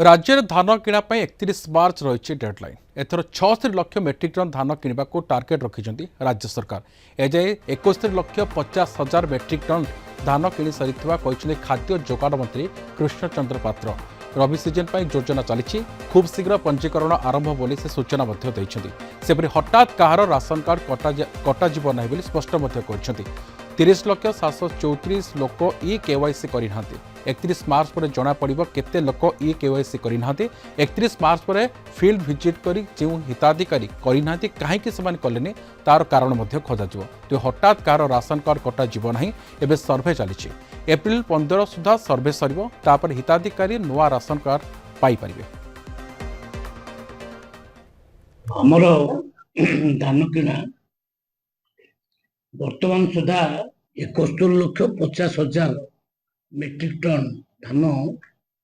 राज्य में धान किणा 31 मार्च रही डेडलाइन एथर 76 लाख मेट्रिक टन धान किणा को टार्गेट रखिंट राज्य सरकार एजाए 71 लाख 50 हजार मेट्रिक टन धान कि सरी खाद्य जोगाण मंत्री कृष्णचंद्र पात्र रबी सीजन पर योजना चली खूब शीघ्र पंजीकरण आरंभ बोली से सूचना सेपरी हठात कहार राशन कार्ड कटाଯିब ना स्पष्ट कर 30 लाख 734 लोक ई केवाईसी करना 31 मार्च पर जना पड़ो केते लोक ई केवाईसी करना 31 मार्च पर फील्ड विजिट कर जो हिताधिकारी करना कहीं से कले तार कारण खोज तो हठात कहार राशन कार्ड कटाଯିब ना एवं सर्भे चली एप्रिल 15 सुधा सर्भे सर हिताधिकारी नुआ राशन कार्ड पाइपर आमर धान किणा वर्तमान सुधा 71 लाख 50 हजार मेट्रिक टन धान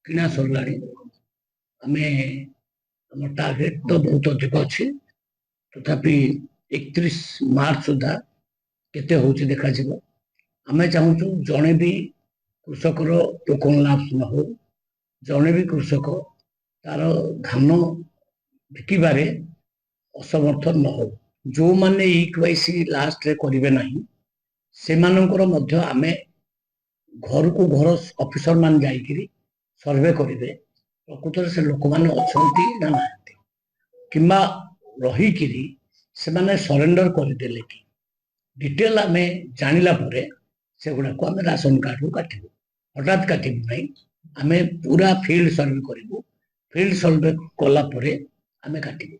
किणा सरला आम टार्गेट तो बहुत अधिक अच्छी तथापि 31 मार्च सुधा केते होची देखा जिवो आमे चाहूँ जड़े भी कृषकर टोकन लाभ न हो जड़े भी कृषक तार धान बिकिबारे असमर्थ न हो जो माने ई केवाईसी लास्ट रे करिवे नहीं से मानकर मध्य आमे घर को घर ऑफिसर मान जाइकिरी सर्वे करिवे प्रकृत से लोक माने अछंती ना नाहंती किंबा रही किरी से माने सरेंडर कर देले कि डिटेल आमे जानिला परे से गुडा को आमे राशन कार्ड को काटिबो हठात काटिबो नहीं आमे पूरा फील्ड सर्वे करिबो फील्ड सर्वे कला परे आमे काटिबो।